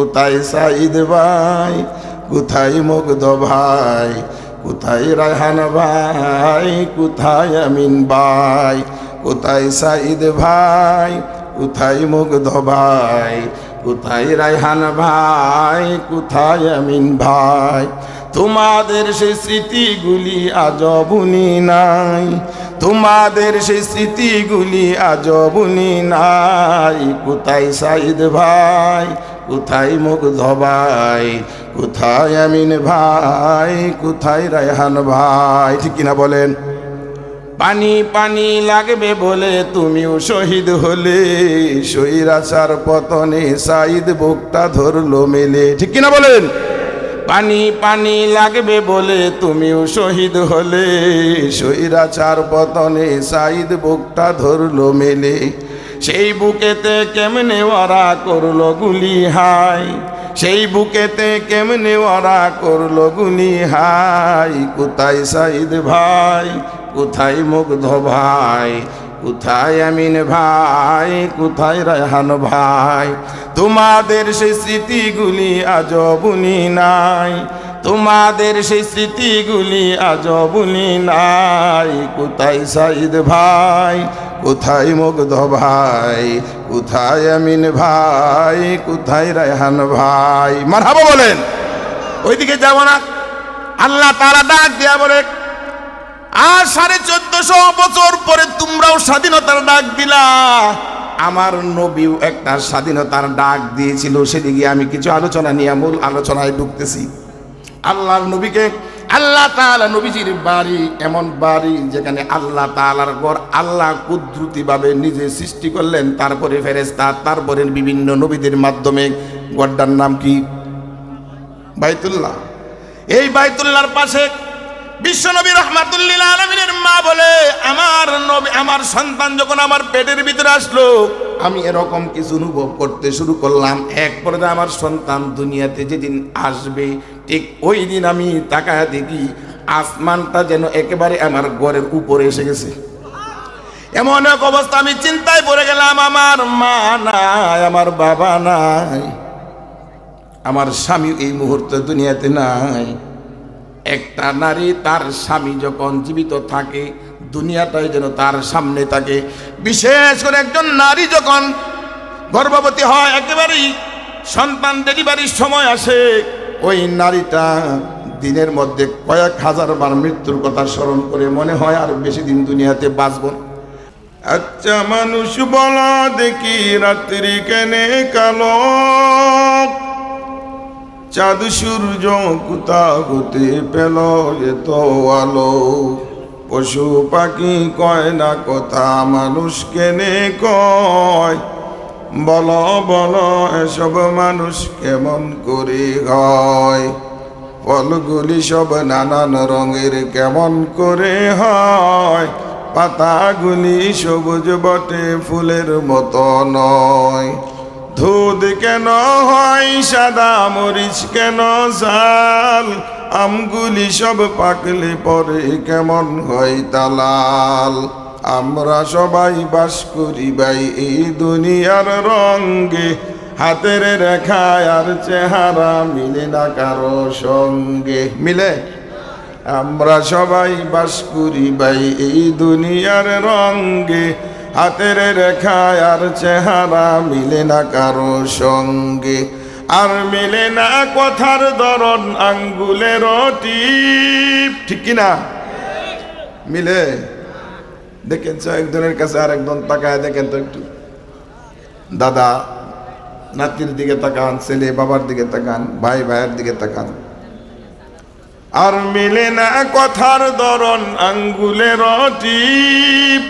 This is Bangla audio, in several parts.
কোথায় সাইদ ভাই, কোথায় মুগ্ধ ভাই, কোথায় রায়হান ভাই, কোথায় আমিন ভাই, কোথায় সাইদ ভাই, কোথায় মুগ্ধ ভাই, কোথায় রায়হান ভাই, কোথায় আমিন ভাই। তোমাদের সেই স্মৃতিগুলি আজ বুনি নাই, তোমাদের সেই স্মৃতিগুলি আজ বুনি নাই। কোথায় সাইদ ভাই, কোথায় মুগ্ধ ভাই, কোথায় আমিন ভাই, কোথায় রায়হান ভাই। ঠিক কিনা বলেন? পানি পানি লাগবে বলে তুমিও শহীদ হলে, স্বৈরাচার পতনে সাইদ বুকটা ধরলো মেলে। ঠিক কিনা বলেন? পানি পানি লাগবে বলে তুমিও শহীদ হলে, স্বৈরাচার পতনে সাইদ বুকটা ধরলো মেলে। সেই বুকেতে কেমনে ওরা করলো গুলি হাই, সেই বুকেতে কেমনে ওরা করলো গুলি হাই। কোথায় সাইদ ভাই, কোথায় মুগ্ধ ভাই, কোথায় আমিন ভাই, কোথায় রায়হান ভাই। তোমাদের সেই স্মৃতিগুলি আজ বুনি নাই, তোমাদের সেই স্মৃতিগুলি আজ বুনি নাই। কোথায় সাইদ ভাই, কোথায় মুগ্ধ ভাই, কোথায় আমিন ভাই, কোথায় রায়হান ভাই। মারহাবা বলেন। ওইদিকে যাব না। আল্লাহ তাআলা ডাক দিয়া বলে, আর 1450 বছর পরে তোমরাও স্বাধীনতার ডাক দিলা। আমার নবীও একটা স্বাধীনতার ডাক দিয়েছিল। সেদিকে আমি কিছু আলোচনা নিয়ে মূল আলোচনায় ঢুকতেছি। আল্লাহর নবীকে আল্লাহ তাআলা, নবীজির বাড়ি এমন বাড়ি যেখানে আল্লাহ তাআলার ঘর আল্লাহ কুদরতিভাবে নিজে সৃষ্টি করলেন, তারপরে ফেরেশতা, তারপরে বিভিন্ন নবীদের মাধ্যমে। ঘরটার নাম কি? বাইতুল্লাহ। এই বাইতুল্লাহর পাশে বিশ্বনবী রাহমাতুল্লিল আলামিনের মা বলে, আমার নবী, আমার সন্তান যখন আমার পেটের ভিতরে আসলো, আমি এরকম কিছু অনুভব করতে শুরু করলাম। এক পর্যায়ে আমার সন্তান দুনিয়াতে যেদিন আসবে, ঠিক ওই দিন আমি তাকায় দেখি আসমানটা যেন একেবারে আমার ঘরের উপরে এসে গেছে। এমন এক অবস্থা, আমি চিন্তায় পড়ে গেলাম। আমার মা নাই, আমার বাবা নাই, আমার স্বামী এই মুহূর্তে দুনিয়াতে নাই। একটা নারী তার স্বামী যখন জীবিত থাকে, দুনিয়াটাই যেন তার সামনে থাকে। বিশেষ করে একজন নারী যখন গর্ভবতী হয়, একেবারেই সন্তান ডেলিভারির সময় আসে, ওই নারীটা দিনের মধ্যে কয়েক হাজার বার মৃত্যুর কথা স্মরণ করে মনে হয় আর বেশি দিন দুনিয়াতে বাঁচব। আচ্ছা মানুষ বলা দেখি, রাত্রি কেনে কালো, চাঁদ সূর্য কোথা হতে পেল এত আলো। পশু পাখি কয় না কথা, মানুষ কেনে কয়, বলো বলো এসব মানুষ কেমন করে হয়। ফলগুলি সব নানান রঙের কেমন করে হয়, পাতাগুলি সবুজ বটে ফুলের মতো নয়। দুধ কেন হয় সাদা, মরিচ কেন ঝাল, আমগুলি সব পাকলে পরে কেমন হয় তালাল। আমরা সবাই বাস করি ভাই এই দুনিয়ার রঙ্গে, হাতের রেখায় আর চেহারা মিলে না কারো সঙ্গে। মিলে? আমরা সবাই বাস করি ভাই এই দুনিয়ার রঙ্গে, হাতের রেখায় আর চেহারা মিলে না কারো সঙ্গে। আর মিলে না কথার ধরন, আঙ্গুলের টিপ। ঠিক কিনা? মিলে? দেখেন একজনের কাছে আর একজন তাকায় দেখেন তো একটু। দাদা নাতির দিকে তাকান, ছেলে বাবার দিকে তাকান, ভাই ভাইয়ের দিকে তাকান। আর মিলে না কথার ধরন, আঙ্গুলের টিপ।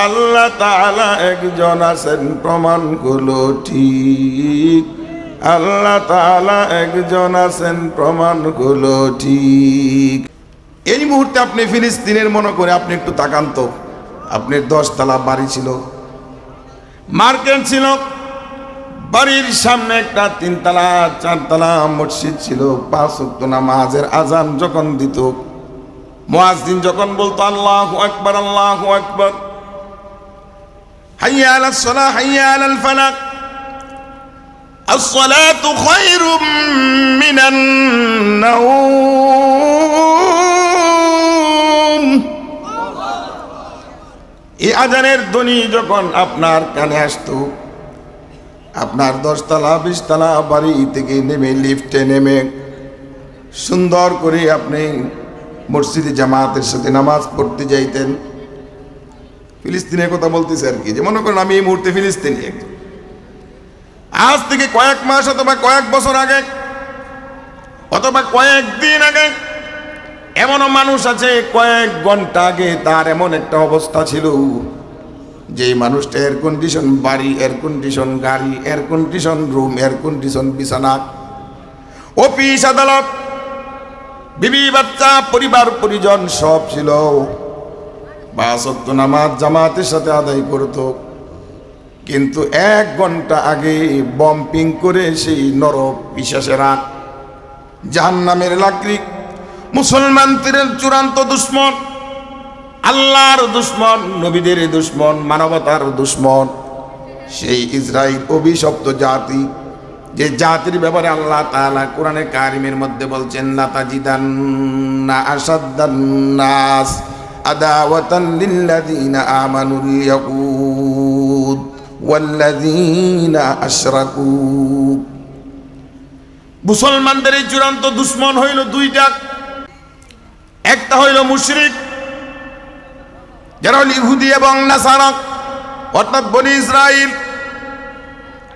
আল্লাহ তাআলা একজন আছেন, প্রমাণগুলো ঠিক। আল্লাহ তাআলা একজন আছেন, প্রমাণগুলো ঠিক। এই মুহূর্তে আপনি ফিলিস্তিনের মনে করে আপনি একটু তাকান তো। আপনার 10 তলা বাড়ি ছিল, মার্কেট ছিল, বাড়ির সামনে একটা 3 তলা 4 তলা মসজিদ ছিল। 5 ওয়াক্ত নামাজের আজান যখন দিত, মুয়াজ্জিন যখন বলতো আল্লাহু আকবার আল্লাহু আকবার, হাইয়া আলাস সালাহ হাইয়া আলাল ফালাহ, الصلاة خير من النوم এই আজানের ধ্বনি যখন আপনার কানে আসতো, আপনার 10 তলা 20 তলা বাড়ি থেকে নেমে লিফটে নেমে সুন্দর করে আপনি মসজিদে জামাতের সাথে নামাজ পড়তে যাইতেন। ফিলিস্তিনের কথা বলতেছে আর কি, যে মনে করেন আমি এই মুহূর্তে ফিলিস্তিনি একজন। আজ থেকে কয়েক মাস অথবা কয়েক বছর আগে অথবা কয়েক দিন আগে এমনও মানুষ আছে কয়েক ঘন্টা আগে তার এমন একটা অবস্থা ছিল যে মানুষটা এয়ার কন্ডিশন বাড়ি, এয়ার কন্ডিশন গাড়ি, air condition room, air condition বিছানা, অফিস আদালত, বিবি বাচ্চা পরিবার পরিজন সব ছিল। 5 ওয়াক্ত নামাজ জামাতের সাথে আদায় করত, কিন্তু 1 ঘন্টা আগে বম্পিং করে সেই নরক পিশাচেরা জাহান্নামের লাকড়ি, মুসলমানদের চূড়ান্ত দুশ্মন, আল্লাহর দুশ্মন, নবীদের দুশ্মন, মানবতার দুশ্মন, সেই ইসরাইল অভিশপ্ত জাতি, যে জাতির ব্যাপারে আল্লাহ তাআলা কোরআনে কারিমের মধ্যে বলছেন লাতাজিদান্না আশাদ্দান নাস আদাওয়াতান লিল্লাযীনা আমানুল ইয়াহুদ ওয়াল্লাযীনা আশরাকু। মুসলমানদের এই চূড়ান্ত দুশ্মন হইল 2টা। একটা হইল মুশরিক, যারা হল ইহুদি এবং নাসারা অর্থাৎ বনি ইসরাইল।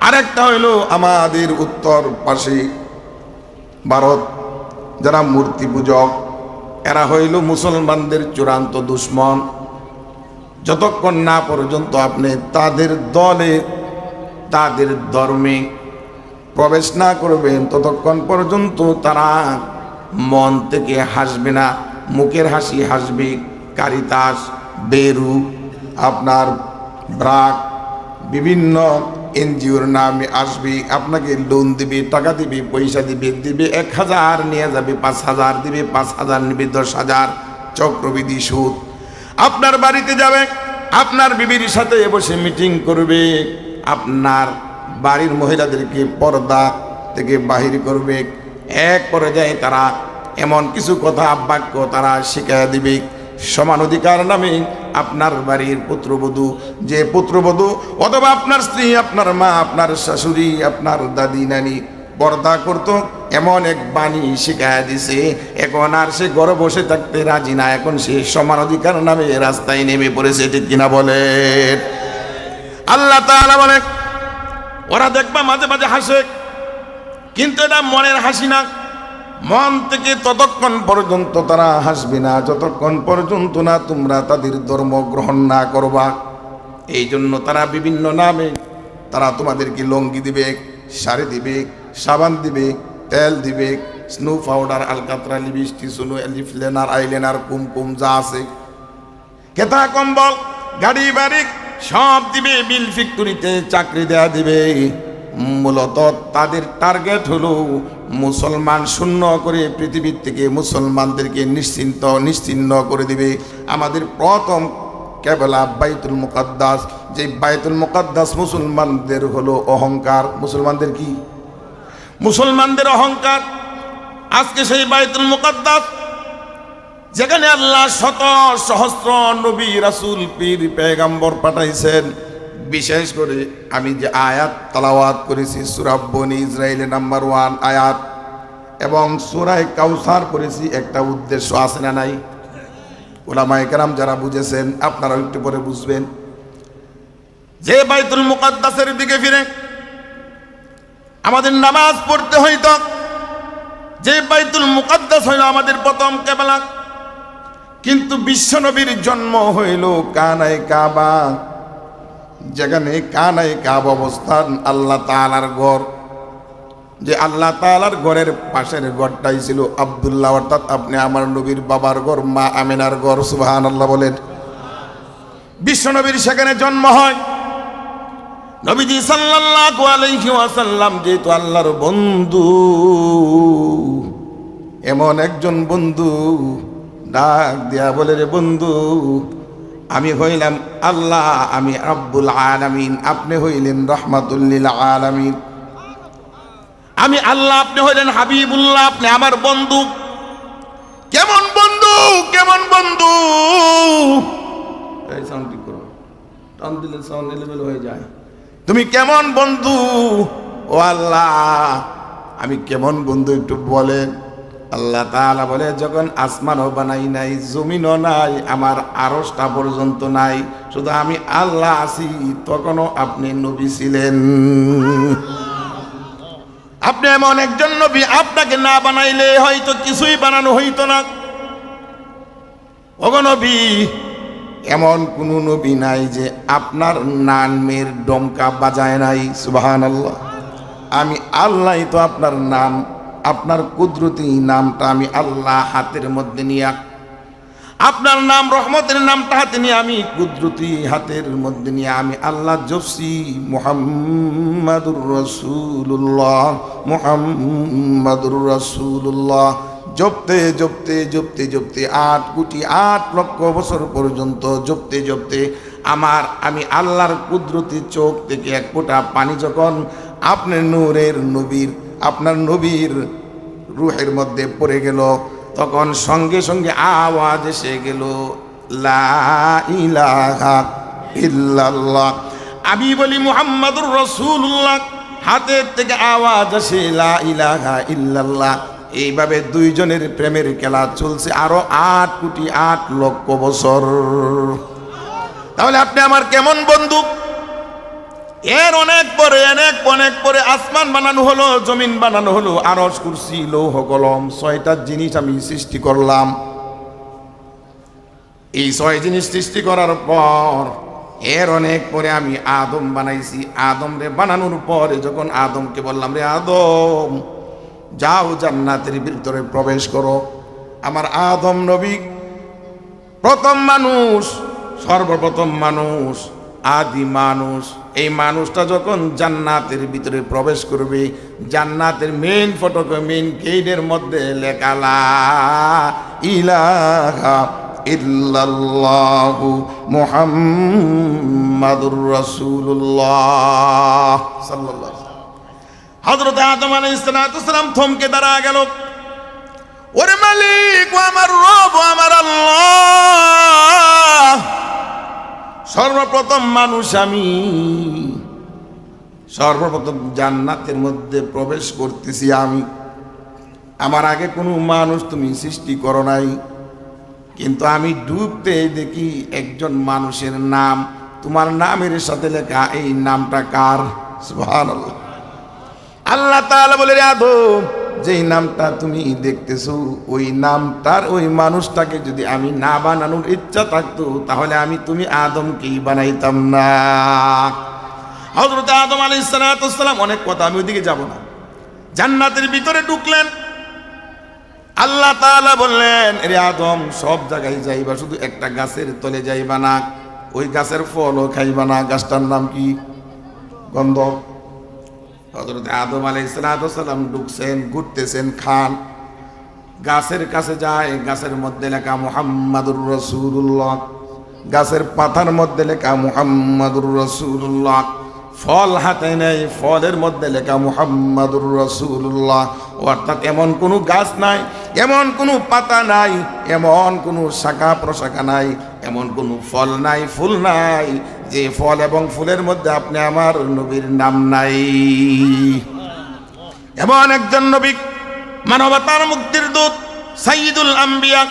আরেকটা হইল আমাদের উত্তর পাশে ভারত, যারা মূর্তি পূজক, এরা হইল মুসলমানদের চূড়ান্ত দুশ্মন। যতক্ষণ না পর্যন্ত আপনি তাদের দলে তাদের ধর্মে প্রবেশ না করবেন ততক্ষণ পর্যন্ত তারা মন থেকে হাসবে না। মুখের হাসি হাসবে, কারিতাস, বেরু, আপনার ব্রাক, বিভিন্ন এনজিওর নামে আসবে, আপনাকে লোন দিবে, টাকা দিবে, পয়সা দিবে, 1000 নিয়ে যাবে, 5000 দিবে, 5000 নিবে, 10,000 চক্রবৃদ্ধি সুদ। আপনার বাড়িতে যাবে, আপনার বিবির সাথে বসে মিটিং করবে, আপনার বাড়ির মহিলাদেরকে পর্দা থেকে বাহির করবে। এক পর্যায়ে তারা এমন কিছু কথা বাক্য তারা শিখাইয়া দিবে, সমান অধিকার নামে আপনার বাড়ির পুত্রবধূ, যে পুত্রবধূ অথবা আপনার স্ত্রী, আপনার মা, আপনার শাশুড়ি, আপনার দাদি নানি পর্দা করতো, এমন এক বাণী শিখাইয়া দিছে। এখন আর সে ঘরে বসে থাকতে রাজি না, এখন সে সমান অধিকার নামে রাস্তায় নেমে পড়েছে। ঠিক কিনা বলেন? আল্লাহ তাআলা বলেন ওরা দেখবা মাঝে মাঝে হাসে, কিন্তু এটা মনের হাসি না। মন থেকে ততক্ষণ পর্যন্ত তারা হাসবে না যতক্ষণ পর্যন্ত না তোমরা তাদের ধর্ম গ্রহণ না করবা। এই জন্য তারা বিভিন্ন নামে তারা তোমাদেরকে লঙ্গি দিবে, শাড়ি দিবে, সাবান দিবে, তেল দিবে, স্নো পাউডার, আলকাতরা, লিপস্টিক, সোনো, লিপলাইনার, আইলাইনার, কুমকুম যা আছে, কেতা কম্বল, গাড়ি বাড়ি সব দিবে, বিল ফ্যাক্টরিতে চাকরি দেয়া দিবে। মূলত তাদের টার্গেট হলো মুসলমান শূন্য করে পৃথিবীর থেকে মুসলমানদেরকে নিশ্চিহ্ন করে দিবে। আমাদের প্রথম কেবলা বাইতুল মুকাদ্দাস, যে বাইতুল মুকাদ্দাস মুসলমানদের হলো অহংকার। মুসলমানদের কি? মুসলমানদের অহংকার। আজকে সেই বাইতুল মুকাদ্দাস যেখানে আল্লাহ শত সহস্র নবী, রাসূল, পীর, পয়গম্বর পাঠাইছেন, বিশেষ করে আমি যে আয়াত তেলাওয়াত করেছি সূরা বনী ইসরাইলের নাম্বার 1 আয়াত এবং সূরা কাউসার করেছি, একটা উদ্দেশ্য আছে না নাই? উলামায়ে কেরাম যারা বুঝেছেন আপনারা একটু পরে বুঝবেন। যে বাইতুল মুকাদ্দাসের দিকে ফিরে আমাদের নামাজ পড়তে হইতো, যে বাইতুল মুকাদ্দাস হইল আমাদের প্রথম কিবলা, কিন্তু বিশ্বনবীর জন্ম হইল কানায় কাবা, যেখানে কানায় কাবা অবস্থান আল্লাহ তাআলার ঘর। যে আল্লাহ তাআলার ঘরের পাশের ঘরটাই ছিল আব্দুল্লাহ, অর্থাৎ আপনি আমার নবীর বাবার ঘর, মা আমিনার ঘর। সুবহানাল্লাহ বলেন। বিশ্বনবীর সেখানে জন্ম হয়। নবীজি সাল্লাল্লাহু আলাইহি ওয়াসাল্লাম যেহেতু আল্লাহর বন্ধু, এমন একজন বন্ধু ডাক দেয়া বলে, রে বন্ধু, আমি হইলাম আল্লাহ, আমি রাব্বুল আলামিন, আপনি হইলেন রাহমাতুল লিল আলামিন। আমি আল্লাহ, আপনি হইলেন হাবিবুল্লাহ, আপনি আমার বন্ধু। কেমন বন্ধু, কেমন বন্ধু? এই সাউন্ড ঠিক করো, টান দিলে সাউন্ড এলেবেল হয়ে যায়। তুমি কেমন বন্ধু ও আল্লাহ, আমি কেমন বন্ধু একটু বলেন। আল্লাহ তাআলা বলে, যখন আসমানও বানাই নাই, জমিনও নাই, আমার আরশটা পর্যন্ত নাই, শুধু আমি আল্লাহ আছি, তখনও আপনি নবী ছিলেন। আপনি এমন একজন নবী, আপনাকে না বানাইলে হয়তো কিছুই বানানো হইতো না। ওগো নবী, এমন কোন নবী নাই যে আপনার নামের ডমকা বাজায় নাই। সুবহানাল্লাহ। আমি আল্লাহ তো আপনার নাম, আপনার কুদরতি নামটা আমি আল্লাহ হাতের মধ্যে নিয়ে, আপনার নাম রহমতের নামটা হাতে নিয়ে, আমি কুদরতি হাতের মধ্যে নিয়ে আমি আল্লাহ জপছি মুহাম্মাদুর রাসূলুল্লাহ, মুহাম্মাদুর রাসূলুল্লাহ। জপতে জপতে জপতে জপতে 8 কোটি 8 লক্ষ বছর পর্যন্ত জপতে জপতে আমি আল্লাহর কুদরতি চোখ থেকে এক ফোঁটা পানি যখন আপনার নূরের নবীর, আপনার নবীর রূহের মধ্যে পড়ে গেল, তখন সঙ্গে সঙ্গে আওয়াজ এসে গেল, লা ইলাহা ইল্লাল্লাহ। আমি বলি মুহাম্মাদুর রাসূলুল্লাহ, হাতের থেকে আওয়াজ আসে লা ইলাহা ইল্লাল্লাহ। এইভাবে দুইজনের প্রেমের খেলা চলছে আরো 8 কোটি 8 লক্ষ বছর। তাহলে আপনি আমার কেমন বন্ধু? এর অনেক পরে আসমান বানানো হলো, জমিন বানানো হলো, আরশ, কুরসি, লৌহ কলম, 6টা জিনিস আমি সৃষ্টি করলাম। এই 6 জিনিস সৃষ্টি করার পর এর অনেক পরে আমি আদম বানাইছি। আদম রে বানানোর পরে যখন আদমকে বললাম, রে আদম, যাও জান্নাতের ভিতরে প্রবেশ করো। আমার আদম নবী প্রথম মানুষ, সর্বপ্রথম মানুষ, আদি মানুষ। এই মানুষটা যখন জান্নাতের ভিতরে প্রবেশ করবে, জান্নাতের মেইন ফটকে, মেইন গেটের মধ্যে লেখা লা ইলাহা ইল্লাল্লাহু মুহাম্মাদুর রাসূলুল্লাহ সাল্লাল্লাহু আলাইহি ওয়াসাল্লাম। হযরত আদম আলাইহিস সালাম থমকে দাঁড়া গেল। ওরে মালিক, ও আমার রব, ও আমার আল্লাহ, সর্বপ্রথম মানুষ আমি, সর্বপ্রথম জান্নাতের মধ্যে প্রবেশ করতেছি আমি। আমার আগে কোনো মানুষ তুমি সৃষ্টি করো নাই, কিন্তু আমি ডুবতে দেখি একজন মানুষের নাম, তোমার নামের সাথে লেখা। এই নামটা কার? সুবহানাল্লাহ। আল্লাহ তাআলা বলে, রে আদম, যেই নামটা তুমি দেখতেছো, ওই নামটার ওই মানুষটাকে যদি আমি না বানানোর ইচ্ছা থাকতো, তাহলে আমি তুমি আদমকেই বানাইতাম না। হযরত আদম আলাইহিস সালাম, অনেক কথা, আমি ওইদিকে যাব না। জান্নাতের ভিতরে ঢুকলেন। আল্লাহ তাআলা বললেন, রে আদম, সব জায়গায় যাইবা, শুধু একটা গাছের তলে যাইবা না, ওই গাছের ফলও খাইবা না। গাছটার নাম কি? গন্ধক। হযরত আদম আলাইহিস সালাম ঢুকছেন, ঘুরতেছেন, খান। গাছের কাছে যায়, গাছের মধ্যে লেখা মুহাম্মাদুর রাসূলুল্লাহ, গাছের পাতার মধ্যে লেখা মুহাম্মাদুর রাসূলুল্লাহ। ফল হাতে নেই, ফলের মধ্যে লেখা মুহাম্মাদুর রাসূলুল্লাহ। অর্থাৎ এমন কোনো গাছ নাই, এমন কোনো পাতা নাই, এমন কোনো শাখা প্রশাখা নাই, এমন কোনো ফল নাই, ফুল নাই, যে ফল এবং ফুলের মধ্যে আপনি আমার নবীর নাম নাই। এমন একজন নবী, মানবতার মুক্তির দূত, সাইয়্যিদুল আম্বিয়া,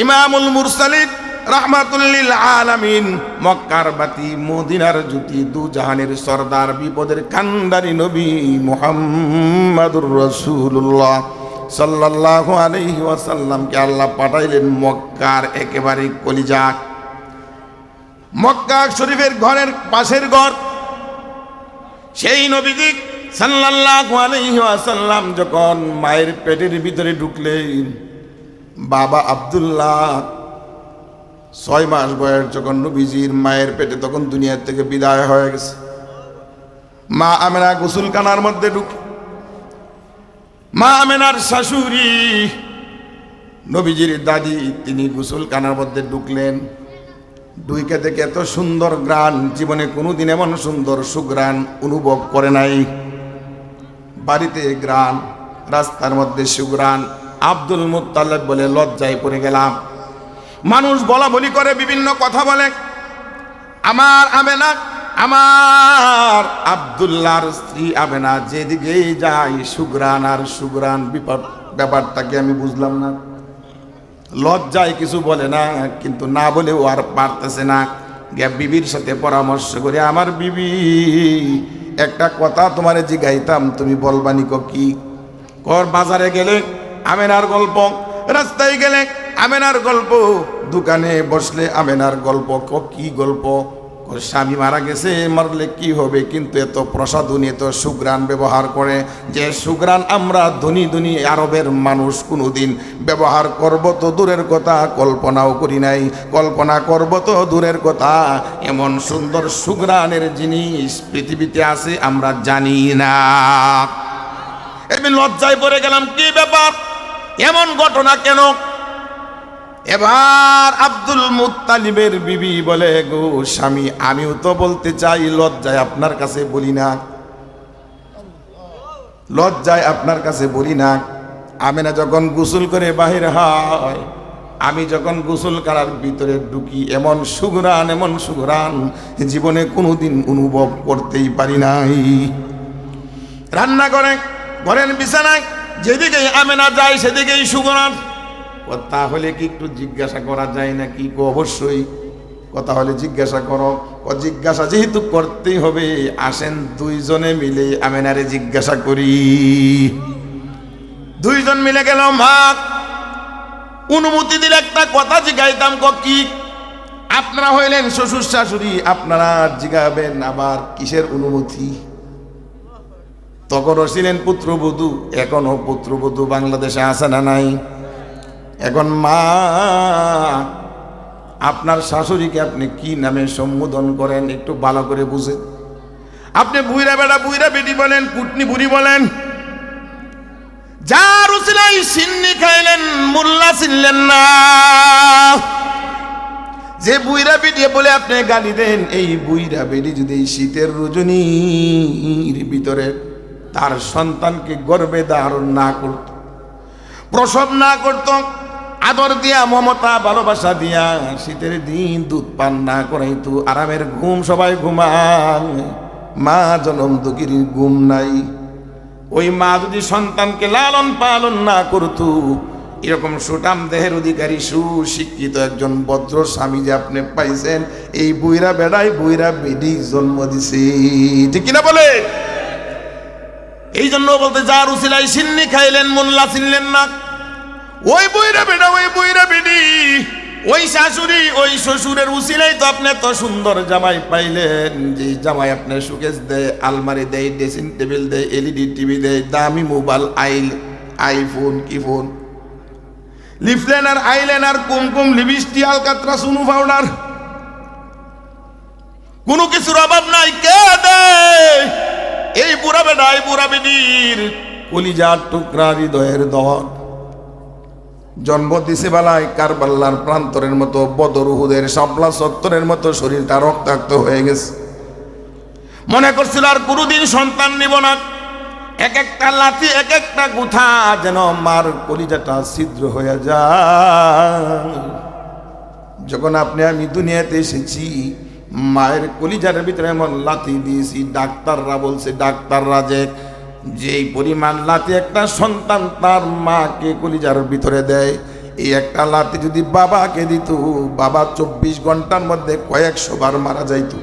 ইমামুল মুরসালিন, রাহমাতুল লিল আলামিন, মক্কার বাতি, মদিনার জ্যোতি, দু জাহানের সরদার, বিপদের কান্ডারি নবী মুহাম্মাদুর রাসূলুল্লাহ সাল্লাল্লাহু আলাইহি ওয়াসাল্লামকে আল্লাহ পাঠাইলেন মক্কার একেবারে কলিজা, মক্কা শরীফের ঘরের পাশের ঘর। সেই নবীজি সাল্লাল্লাহু আলাইহি ওয়াসাল্লাম যখন মায়ের পেটের ভিতরে ঢুকলেন, বাবা আব্দুল্লাহ 6 মাস বয়স যখন নবীজির মায়ের পেটে, তখন দুনিয়ার থেকে বিদায় হয়ে গেছে। মা আমেনা গোসলখানার মধ্যে ঢুকে, মা আমেনার শাশুড়ি নবীজির দাদি, তিনি গোসলখানার মধ্যে ঢুকলেন। ঢুকে দেখে এত সুন্দর ঘ্রাণ, জীবনে কোনোদিন এমন সুন্দর সুঘ্রাণ অনুভব করে নাই। বাড়িতে গ্রান, রাস্তার মধ্যে সুগ্রান। আব্দুল মুত্তালিব বলে লজ্জায় পড়ে গেলাম। মানুষ বলা বলি করে, বিভিন্ন কথা বলে। আমার আমেনা, আমার আব্দুল্লাহর স্ত্রী আমেনা যেদিকেই যায় সুগ্রান আর সুগ্রান। ব্যাপারটাকে আমি বুঝলাম না। লজ্জায় কিছু বলে না, কিন্তু না বলেও আর পারতেছে না। গিয়া বিবির সাথে পরামর্শ করে, আমার বিবি, একটা কথা তোমারে জিগাইতাম, তুমি বলবানি কি? কর বাজারে গেলে আমেনার গল্প, রাস্তায় গেলে আমেনার গল্প, দোকানে বসলে আমেনার গল্প। কি গল্প? স্বামী মারা গেছে, মারলে কি হবে, কিন্তু এত প্রসাধনী, এত সুগ্রান ব্যবহার করে, যে সুগ্রান আমরা ধনী ধনী আরবের মানুষ কোনোদিন ব্যবহার করব তো দূরের কথা, কল্পনাও করি নাই। কল্পনা করব তো দূরের কথা, এমন সুন্দর সুগ্রানের জিনিস পৃথিবীতে আছে আমরা জানি না। আমি লজ্জায় পড়ে গেলাম, কি ব্যাপার, এমন ঘটনা কেন? এবার আব্দুল মুত্তালিবের বিবি বলে, গো স্বামী, আমিও তো বলতে চাই, লজ্জায় আপনার কাছে বলি না, লজ্জায় আপনার কাছে বলি না। আমেনা যখন গোসল করে বাহির হয়, আমি যখন গোসল করার ভিতরে ঢুকি, এমন সুঘ্রাণ, এমন সুঘ্রাণ জীবনে কোনোদিন অনুভব করতেই পারি নাই। রান্না করে, ঘরের বিছানায় যেদিকেই আমেনা যায় সেদিকেই সুঘ্রাণ। তাহলে কি একটু জিজ্ঞাসা করা যায় নাকি? অবশ্যই, কথা হলে জিজ্ঞাসা করো। জিজ্ঞাসা যেহেতু করতেই হবে, আসেন দুইজনে মিলে আমেনারে জিজ্ঞাসা করি। দুইজন মিলে গেল, মা অনুমতি দিলে একটা কথা জিজ্ঞাইতাম। কি? আপনারা হইলেন শ্বশুর শাশুড়ি, আপনারা জিজ্ঞাবেন আবার কিসের অনুমতি? তখনও ছিলেন পুত্রবধূ, এখনো পুত্রবধূ বাংলাদেশে আছে না নাই? এখন মা, আপনার শাশুড়িকে আপনি কি নামে সম্বোধন করেন একটু ভালো করে বুঝেন। আপনি বুইরা বেড়া, বুইরা বেটি বলেন, কুটনি বুড়ি বলেন, যার উসিলাই সিন্নি খাইলেন, মোল্লা চিনলেন না। যে বুইরা বেটি বলে আপনি গালি দেন, এই বুইরা বেটি যদি শীতের রজনীর ভিতরে তার সন্তানকে গর্ভে ধারণ না করত, প্রসব না করত, আদর দিয়া, মমতা, ভালোবাসা দিয়া শীতের দিন দুধ পান না করাইতো, আরামের ঘুম সবাই ঘুমান, মা জনম দুঃখীর ঘুম নাই। ওই মা যদি সন্তানকে লালন পালন না করত, এরকম সুঠাম দেহের অধিকারী সুশিক্ষিত একজন ভদ্র স্বামী যে আপনি পাইছেন, এই বুইরা বেড়াই বুইরা বেডি জন্ম দিছে, ঠিক কিনা বলে? এই জন্য বলতে, যার উসিলাই সিন্নি খাইলেন, মোল্লা চিনলেন না। ওই বইরা বেটা, ওই বইরা বেডি, ওই শাশুড়ি, ওই শ্বশুরের উসিলাই তো আপনি এত সুন্দর জামাই পাইলেন, যে জামাই আপনার সুকেশ দেয়, আলমারি দেয়, ড্রেসিং টেবিল দেয়, এলইডি টিভি দেয়, দামি মোবাইল, আইফোন, কি ফোন, লিপলাইনার, আইলাইনার, কুমকুম, লিপস্টিক, আলকাতরা, সুনু পাউডার, কোনো কিছুর অভাব নাই। কে দেয়? এই বুড়া বেটা, এই বুড়া বেডির কলিজার টুকরা, হৃদয়ের দহন। জন্ম দিছে বেলায় কারবালার প্রান্তরের মতো, বদর উহুদের শাপলা চত্বরের মতো শরীরটা রক্তাক্ত হয়ে গেছে। মনে করছিল আর কোনোদিন সন্তান নিব না। এক একটা লাথি, এক একটা গুথা যেন মার কলিজাটা ছিদ্র হয়ে যায়। যখন আপনি আমি দুনিয়াতে এসেছি, মায়ের কলিজার ভিতরে এমন লাথি দিয়েছি, ডাক্তাররা বলছে, ডাক্তাররা যেই পরিমাণ লাথি একটা সন্তান তার মাকে কলিজার ভিতরে দেয়, এই একটা লাথি যদি বাবাকে দিত, বাবা 24 ঘন্টার মধ্যে কয়েকশো বার মারা যাইত।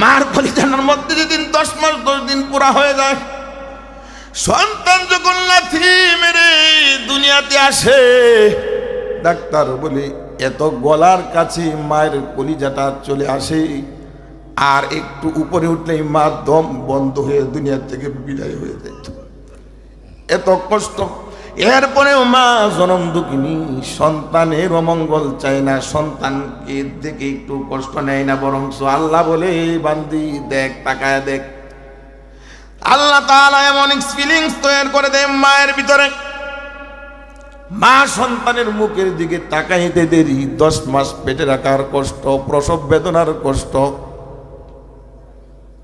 মার কলিজার মধ্যে যেদিন 10 মাস 10 দিন পুরা হয়ে যায়, সন্তান যখন লাথি মেরে দুনিয়াতে আসে, ডাক্তার বলে এত গলার কাছে মায়ের কলিজাটা চলে আসে, আর একটু উপরে উঠলেই মা দম বন্ধ হয়ে দুনিয়া থেকে বিদায় হয়ে যেত। এত কষ্ট। এরপরেও মা জনম দুঃখিনী, সন্তানের অমঙ্গল চায় না, সন্তানকে দেখে একটু কষ্ট নেয় না, বরং আল্লাহ বলে, বান্দি দেখ, তাকায় দেখ। আল্লাহ তাআলা এমন ফিলিংস তৈরি করে দেয় মায়ের ভিতরে। মা সন্তানের মুখের দিকে তাকাইতে দেরি, 10 মাস পেটে রাখার কষ্ট, প্রসব বেদনার কষ্ট,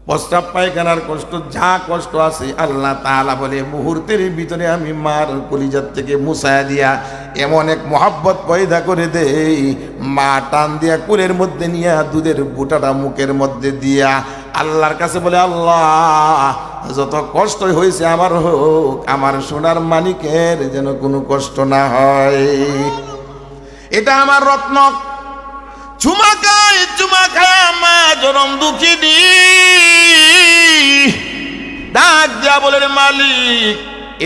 প্রস্রাব পায়খানার কষ্ট, যা কষ্ট আছে আল্লাহ তাআলা বলে মুহূর্তের ভিতরে আমি মার কলিজার থেকে মুছায়া দিয়া এমন এক মহাব্বত পয়দা করে দেই, মা টান দিয়া কুলের মধ্যে নিয়া দুধের বুটাটা মুখের মধ্যে দিয়া আল্লাহর কাছে বলে, আল্লাহ যত কষ্ট হয়েছে আমার হোক, আমার সোনার মানিকের যেন কোনো কষ্ট না হয়। এটা আমার রত্ন। চুমা খায় মা জনম দুঃখিনী ডাক দিয়া বলে, মালিক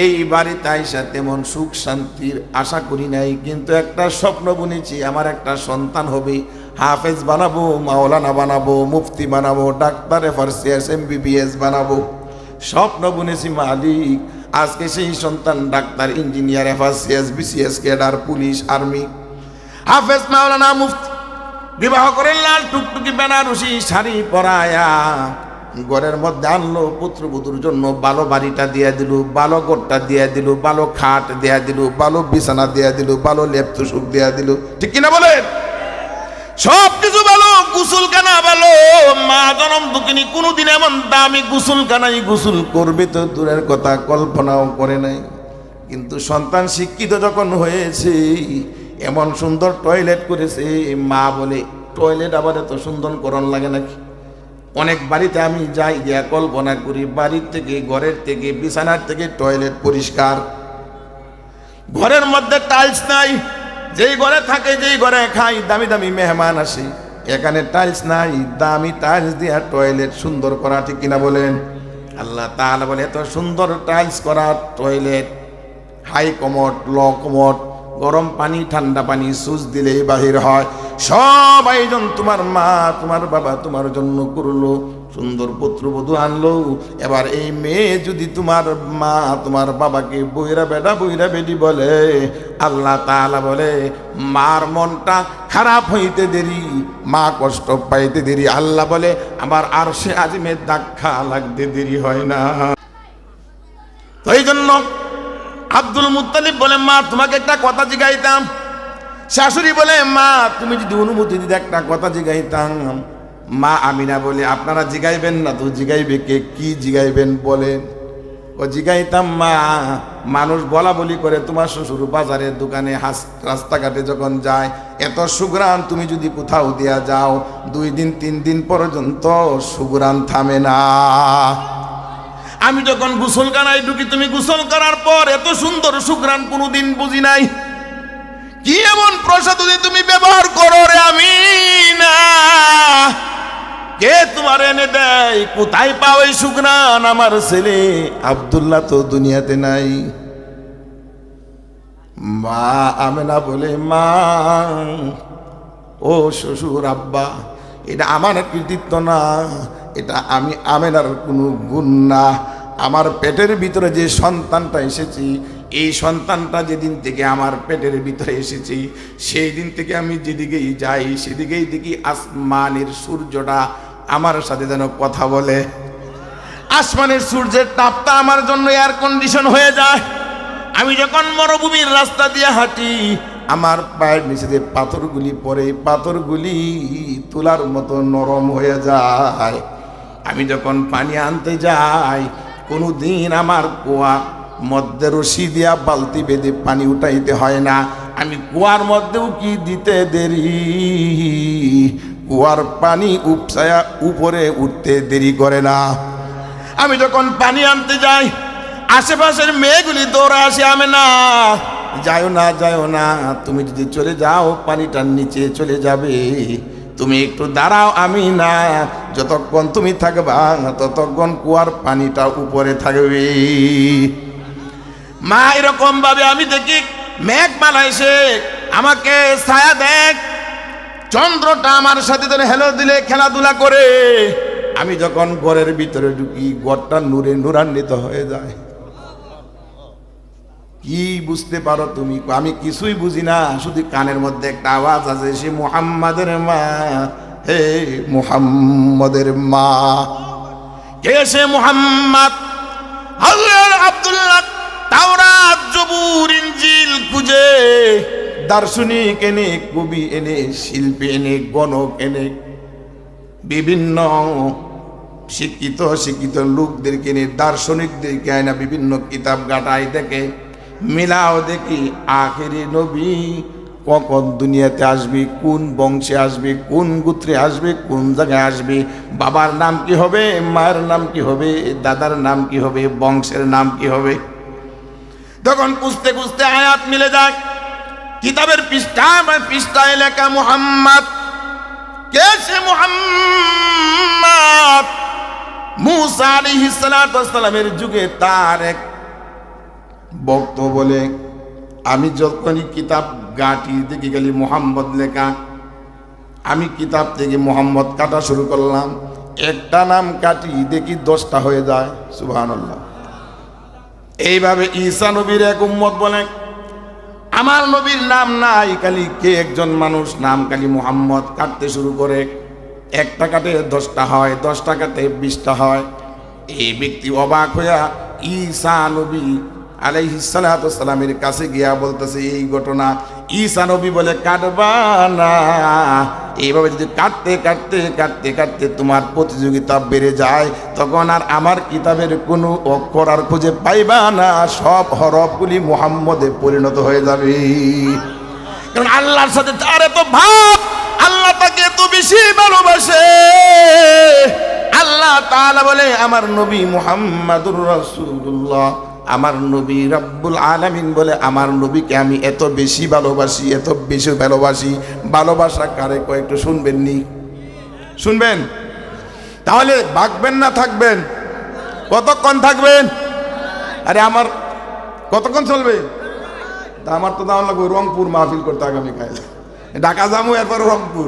এই বাড়িতে আইসা তেমন সুখ শান্তির আশা করি নাই, কিন্তু একটা স্বপ্ন বুনেছি, আমার একটা সন্তান হবে, হাফেজ বানাবো, মাওলানা বানাবো, মুফতি বানাবো, ডাক্তার FRCS MBBS বানাবো। স্বপ্ন বুনেছি মালিক, আজকে সেই সন্তান doctor, engineer, FRCS BCS cadre, police, army, হাফেজ, মাওলানা, মুফতি। বিবাহ করে লাল টুকটুকি বেনারসি শাড়ি পরায়া ঘরের মধ্যে আনলো, পুত্রবধূর জন্য ভালো বাড়িটা দিয়ে দিল, ভালো ঘরটা দিয়ে দিল, ভালো খাট দিয়ে দিল, ভালো বিছানা দিয়ে দিল, ভালো লেপ তুষক দিয়ে দিল, ঠিক কিনা বলেন? সব কিছু ভালো, গোসলখানা ভালো। মা জনম দুঃখিনী কোনোদিন এমন দামি গোসলখানায় গোসল করবে তো দূরের কথা, কল্পনাও করে নাই। কিন্তু সন্তান শিক্ষিত যখন হয়েছে, এমন সুন্দর টয়লেট করেছে, মা বলে টয়লেট আবার এত সুন্দর করণ লাগে নাকি? অনেক বাড়িতে আমি যাই, গিয়া কল্পনা করি, বাড়ির থেকে, ঘরের থেকে, বিছানার থেকে টয়লেট পরিষ্কার, ঘরের মধ্যে টাইলস নাই, যেই ঘরে থাকে, যেই ঘরে খাই, দামি দামি মেহমান আসে, এখানে টাইলস নাই, দামি টাইলস দিয়া টয়লেট সুন্দর করা, ঠিক কিনা বলেন? আল্লাহ তাআলা বলে এত সুন্দর টাইলস করা toilet, high commode, low commode, গরম পানি, ঠান্ডা পানি, সুচ দিলেই বাহির হয়। সব আয়োজন তোমার মা, তোমার বাবা তোমার জন্য করলো, সুন্দর পুত্রবধূ আনলো। এবার এই মেয়ে যদি তোমার মা তোমার বাবাকে বইরা বেটা বইরা বেটি বলে, আল্লাহ তাআলা বলে মার মনটা খারাপ হইতে দেরি, মা কষ্ট পাইতে দেরি, আল্লাহ বলে আমার আরশে আজিমের ধাক্কা লাগতে দেরি হয় না। তো এই জন্য আব্দুল মুত্তালিব বলে, মা তোমাকে একটা কথা জিগাইতাম। শাশুড়ি বলে, মা তুমি যদি অনুমতি দিতে একটা কথা জিগাইতাম। মা আমিনা বলে, আপনারা জিগাইবেন না তো জিগাইবে কে? কি জিগাইবেন বলেন? ও জিগাইতাম মা, মানুষ বলা বলি করে তোমার শ্বশুর বাজারের দোকানে, রাস্তাঘাটে যখন যায়, এত সুগ্রাণ তুমি যদি কোথাও দিয়া যাও, 2 দিন 3 দিন পর্যন্ত সুগ্রাণ থামে না। আমি যখন গোসলখানায় ঢুকি, তুমি গোসল করার পর এত সুন্দর সুঘ্রাণ কোনোদিন বুঝি নাই। কি এমন প্রসাদ তুমি ব্যবহার করো রে আমি না? কে তোমার এনে দেয়? কোথায় পাও এই সুঘ্রাণ? আমার ছেলে আব্দুল্লাহ তো দুনিয়াতে নাই। মা আমেনা বলে, মা ও শ্বশুর আব্বা, এটা আমার কৃতিত্ব না, এটা আমি আমেনার কোনো গুণ না। আমার পেটের ভিতরে যে সন্তানটা এসেছি, এই সন্তানটা যেদিন থেকে আমার পেটের ভিতরে এসেছি, সেই দিন থেকে আমি যেদিকেই যাই সেদিকেই দেখি আসমানের সূর্যটা আমার সাথে যেন কথা বলে। আসমানের সূর্যের তাপটা আমার জন্য এয়ার কন্ডিশন হয়ে যায়। আমি যখন মরুভূমির রাস্তা দিয়ে হাঁটি, আমার পায়ের নিচে যে পাথরগুলি পড়ে, পাথরগুলি তুলার মতো নরম হয়ে যায়। আমি যখন পানি আনতে যাই, কোনো দিন আমার কুয়া মধ্যে রশি দিয়া বালতি বেঁধে পানি উঠাইতে হয় না। আমি কুয়ার মধ্যেও কি দিতে দেরি, কুয়ার পানি উপসায়া উপরে উঠতে দেরি করে না। আমি যখন পানি আনতে যাই, আশেপাশের মেয়েগুলি দৌড়ে আসে, আমি না যাও না, যাও না, তুমি যদি চলে যাও পানিটার নিচে চলে যাবে, তুমি একটু দাঁড়াও, আমি না, যতক্ষণ তুমি থাকবা ততক্ষণ কুয়ার পানিটা উপরে থাকবে। মা এরকম ভাবে আমি দেখি মেঘমালা এসে আমাকে ছায়া দেখ, চন্দ্রটা আমার সাথে ধরে হেলো দিলে খেলাধুলা করে। আমি যখন ঘরের ভিতরে ঢুকি, ঘরটা নূরে নূরান্বিত হয়ে যায়। কি বুঝতে পারো তুমি? আমি কিছুই বুঝি না, শুধু কানের মধ্যে একটা আওয়াজ আছে, সে মুহাম্মাদের মা। হে মুহাম্মাদের মা। কে সে মুহাম্মদ? হযরত আব্দুল্লাহ তাওরাত, জবুর, ইনজিল খুঁজে, দার্শনিক এনে, কবি এনে, শিল্পী এনে, গণক এনে, বিভিন্ন শিক্ষিত শিক্ষিত লোকদেরকে নিয়ে দার্শনিকদেরকে আয়না বিভিন্ন কিতাব গাটাই দেখে মিলাও দেখি আখেরি নবী কখন দুনিয়াতে আসবে, কোন বংশে আসবে, কোন গোত্রে আসবে, কোন জায়গায় আসবে, বাবার নাম কি হবে, মায়ের নাম কি হবে, দাদার নাম কি হবে, বংশের নাম কি হবে। তখন খুঁজতে খুঁজতে আয়াত মিলে যায়। কিতাবের পৃষ্ঠায় লেখা মুহাম্মদ। কে সে মুহাম্মদ? মুসা আলাইহিস সালাতু ওয়াস সালামের যুগে তার এক ভক্ত বলে, আমি যখনই কিতাব গাঁটি দেখে গেলি মুহাম্মদ লেখা, আমি কিতাব থেকে মুহাম্মদ কাটা শুরু করলাম, একটা নাম কাটি দেখি 10টা হয়ে যায়। সুবহানাল্লাহ। এইভাবে ঈসা নবীর এক উম্মত বলে, আমার নবীর নাম নাই, খালি কে একজন মানুষ নাম খালি মুহাম্মদ কাটতে শুরু করে, একটা কাটে 10টা হয়, 10টা কাটে 20টা হয়। এই ব্যক্তি অবাক হইয়া ঈসা নবী আলাইহিস সালাতু ওয়াস সালামের কাছে গিয়া বলতেছে এই ঘটনা। ঈসা নবী বলে, কাটবা না, এইভাবে যদি কাটতে কাটতে কাটতে কাটতে তোমার প্রতিযোগিতা বেড়ে যায়, তখন আর আমার কিতাবের কোনো অক্ষর আর খুঁজে পাইবা না, সব হরফগুলি মুহাম্মদে পরিণত হয়ে যাবে। কারণ আল্লাহর সাথে তার এত ভাব, আল্লাহ তাকে এত বেশি ভালোবাসে। আল্লাহ তাআলা বলে, আমার নবী মুহাম্মাদুর রাসূলুল্লাহ, আমার নবী রব্বুল আলামিন বলে, আমার নবীকে আমি এত বেশি ভালোবাসি, এত বেশি ভালোবাসি। ভালোবাসা কারে কয় একটু শুনবেন নি? শুনবেন? তাহলে ভাগবেন না থাকবেন? কতক্ষণ থাকবেন? আরে আমার কতক্ষণ চলবে? তা আমার তো দাম লাগবে রংপুর মাহফিল করতে আগামীকাল, ঢাকা যাবো, এরপর রংপুর।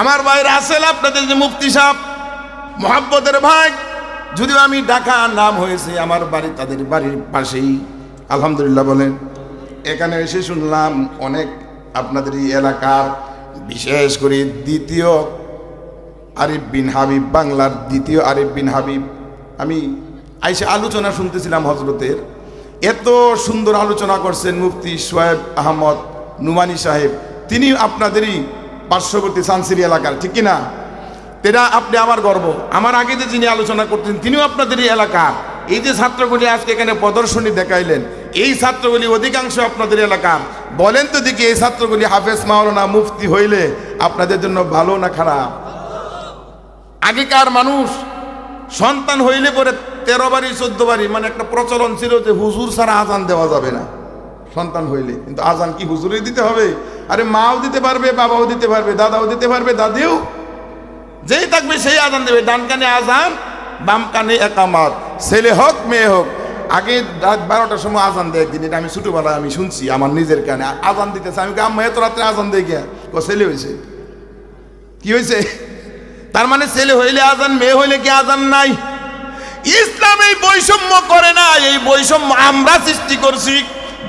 আমার ভাইরা আসেন, আপনাদের যে মুফতি সাহেব মোহাব্বতের ভাই, যদিও আমি ঢাকা নাম হয়েছে, আমার বাড়ি তাদের বাড়ির পাশেই, আলহামদুলিল্লাহ বলেন। এখানে এসে শুনলাম অনেক আপনাদের এই এলাকার, বিশেষ করে দ্বিতীয় আরিফ বিন হাবিব, বাংলার দ্বিতীয় আরিফ বিন হাবিব, আমি আইসে আলোচনা শুনতেছিলাম হজরতের, এত সুন্দর আলোচনা করছেন মুফতি সোয়েব আহমদ নুমানি সাহেব, তিনি আপনাদেরই পার্শ্ববর্তী সানসিরি এলাকার, ঠিক কিনা? তেরা আপনি আমার গর্ব। আমার আগে যে যিনি আলোচনা করতেন তিনিও আপনাদেরই এলাকার। এই যে ছাত্রগুলি আজকে এখানে প্রদর্শনী দেখাইলেন, এই ছাত্রগুলি অধিকাংশ আপনাদের এলাকার। বলেন তো দেখি, এই ছাত্রগুলি হাফেজ মাওলানা মুফতি হইলে আপনাদের জন্য ভালো না খারাপ? আগেকার মানুষ সন্তান হইলে পরে 13 বাড়ি 14 বাড়ি, মানে একটা প্রচলন ছিল যে হুজুর ছাড়া আজান দেওয়া যাবে না সন্তান হইলে। কিন্তু আজান কি হুজুরই দিতে হবে? আরে মাও দিতে পারবে, বাবাও দিতে পারবে, দাদাও দিতে পারবে, দাদিও, যেই থাকবে সেই আজান দেবে। ডান কানে আজান, বাম কানে একামত, ছেলে হোক মেয়ে হোক। আগে রাত 12টার সময় আজান দেয় একদিন, এটা আমি ছোটবেলায় আমি শুনছি আমার নিজের কানে আজান দিতেছে। আমি আম্মা এত রাত্রে আজান দিয়ে গিয়া ছেলে হয়েছে, কি হয়েছে? তার মানে ছেলে হইলে আজান, মেয়ে হইলে কি আজান নাই? ইসলাম এই বৈষম্য করে না, এই বৈষম্য আমরা সৃষ্টি করছি।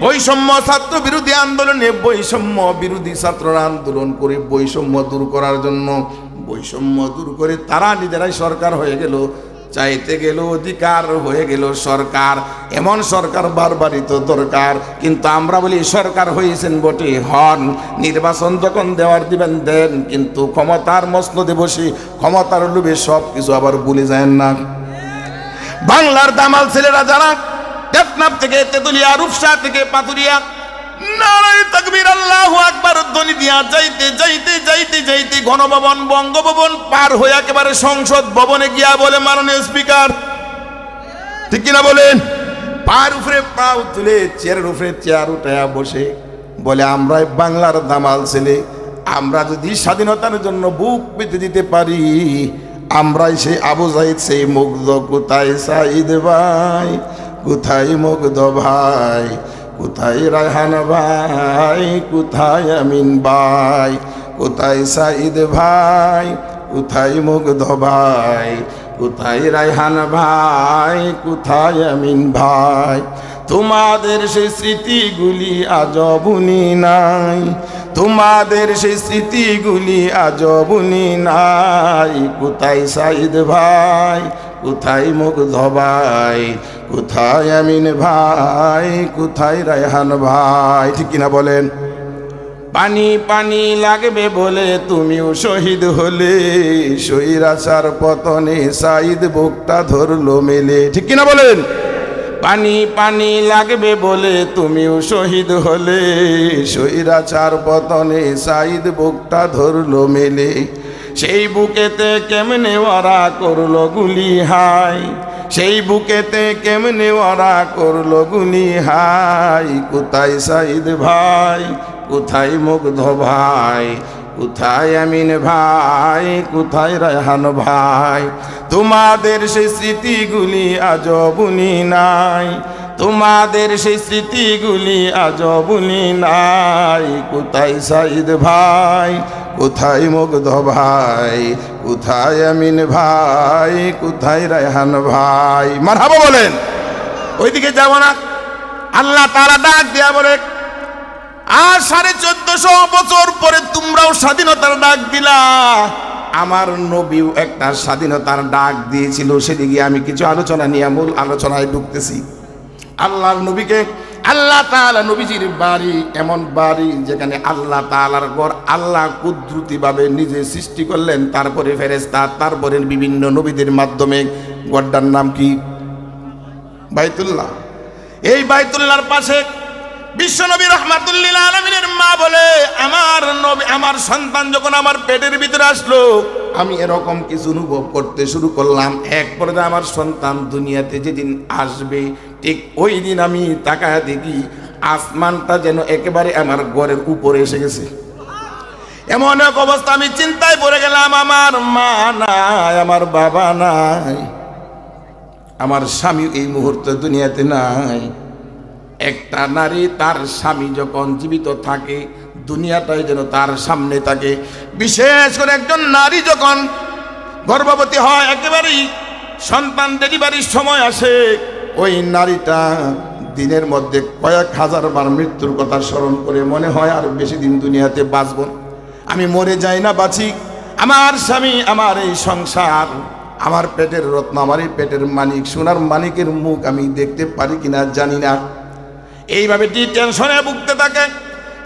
বৈষম্য ছাত্র বিরোধী আন্দোলনে বৈষম্য বিরোধী ছাত্ররা আন্দোলন করে বৈষম্য দূর করার জন্য, বৈষম্য দূর করে তারা নিজেরাই সরকার হয়ে গেল, চাইতে গেল অধিকার হয়ে গেল সরকার। এমন সরকার বারবারই তো দরকার। কিন্তু আমরা বলি সরকার হয়েছেন বটে, হন, নির্বাচন যখন দেওয়ার দিবেন দেন, কিন্তু ক্ষমতার মসনদে বসে ক্ষমতার লোভে সব কিছু আবার ভুলে যায় না। বাংলার দামাল ছেলেরা যারা টেকনাফ থেকে তেতুলিয়া, রূপসা থেকে পাতুরিয়া, নারায়ে তাকবীর আল্লাহু আকবার ধ্বনি দিয়া যাইতে যাইতে যাইতে যাইতে গণভবন বঙ্গভবন পার হয়ে একেবারে সংসদ ভবনে গিয়া বলে, মাননীয় স্পিকার, ঠিক কিনা বলেন? পায়ের উপরে পা তুলে চেয়ারের উপরে চেয়ার উঠায়া বসে বলে, আমরাই বাংলার দামাল ছেলে, আমরা যদি স্বাধীনতার জন্য বুক পেতে দিতে পারি, আমরাই সেই আবু জাহিদ, সেই মুগ্ধ। কোথায় সাইদ ভাই, কোথায় মুগ্ধ ভাই, কোথায় রায়হান ভাই, কোথায় আমিন ভাই, কোথায় সাইদ ভাই, কোথায় মুগ্ধ ভাই, কোথায় রায়হান ভাই, কোথায় আমিন ভাই। তোমাদের সেই স্মৃতিগুলি আজ বুনি নাই, তোমাদের সেই স্মৃতিগুলি আজ বুনি নাই। কোথায় সাইদ ভাই, কোথায় মুগ্ধ ভাই, কোথায় আমিন ভাই, কোথায় রায়হান ভাই, ঠিক কিনা বলেন? পানি পানি লাগবে বলে তুমিও শহীদ হলে, স্বৈরাচার পতনে সাঈদ বুকটা ধরলো মেলে। ঠিক কিনা বলেন? পানি পানি লাগবে বলে তুমিও শহীদ হলে, স্বৈরাচার পতনে সাঈদ বুকটা ধরলো মেলে। সেই বুকেতে কেমনে ওরা করলো গুলি হাই, সেই বুকেতে কেমনে ওরা করলো গুলি হাই। কোথায় সাঈদ ভাই, কোথায় মুগ্ধ ভাই, কোথায় আমিন ভাই, কোথায় রায়হান ভাই? তোমাদের সেই স্মৃতিগুলি আজও ভুলি নাই, তোমাদের সেই স্মৃতিগুলি আজও ভুলি নাই। কোথায় সাঈদ ভাই, কোথায় মুগ্ধ ভাই, কোথায় আমিন ভাই, কোথায় রায়হান ভাই? মারহাবা বলেন। ওইদিকে যাব না। আল্লাহ তাআলা ডাক দিয়া বলে, আর 1450 বছর পরে তোমরাও স্বাধীনতার ডাক দিলা। আমার নবীও একটা স্বাধীনতার ডাক দিয়েছিল। সেদিকে আমি কিছু আলোচনা নিয়ে মূল আলোচনায় ঢুকতেছি। আল্লাহর নবীকে আল্লাহ তাআলা, নবীজির বাড়ি এমন বাড়ি যেখানে আল্লাহ তাআলার ঘর আল্লাহ কুদরতিভাবে নিজে সৃষ্টি করলেন, তারপরে ফেরেশতা, তারপরে বিভিন্ন নবীদের মাধ্যমে। ঘরটার নাম কি? বাইতুল্লাহ। এই বাইতুল্লাহর পাশে বিশ্বনবী রাহমাতুল্লিল আলামিনের মা বলে, আমার নবী, আমার সন্তান যখন আমার পেটের ভিতরে আসলো, আমি এরকম কিছু অনুভব করতে শুরু করলাম। এক পর্যায়ে আমার সন্তান দুনিয়াতে যেদিন আসবে, ঠিক ওই দিন আমি তাকায় দেখি আসমানটা যেন একেবারে আমার ঘরের উপরে এসে গেছে। এমন এক অবস্থা, আমি চিন্তায় পড়ে গেলাম। আমার মা নাই, আমার বাবা নাই, আমার স্বামী এই মুহূর্তে দুনিয়াতে নাই। একটা নারী তার স্বামী যখন জীবিত থাকে, দুনিয়াটাই যেন তার সামনে থাকে। বিশেষ করে একজন নারী যখন গর্ভবতী হয়, একেবারেই সন্তান ডেলিভারির সময় আসে, ওই নারীটা দিনের মধ্যে কয়েক হাজার বার মৃত্যুর কথা স্মরণ করে মনে হয় আর বেশি দিন দুনিয়াতে বাঁচব না, আমি মরে যাই না বাঁচি। আমার স্বামী, আমার এই সংসার, আমার পেটের রত্ন, আমার এই পেটের মানিক, সোনার মানিকের মুখ আমি দেখতে পারি কিনা জানি না। এইভাবে টেনশনে ভুগতে থাকে।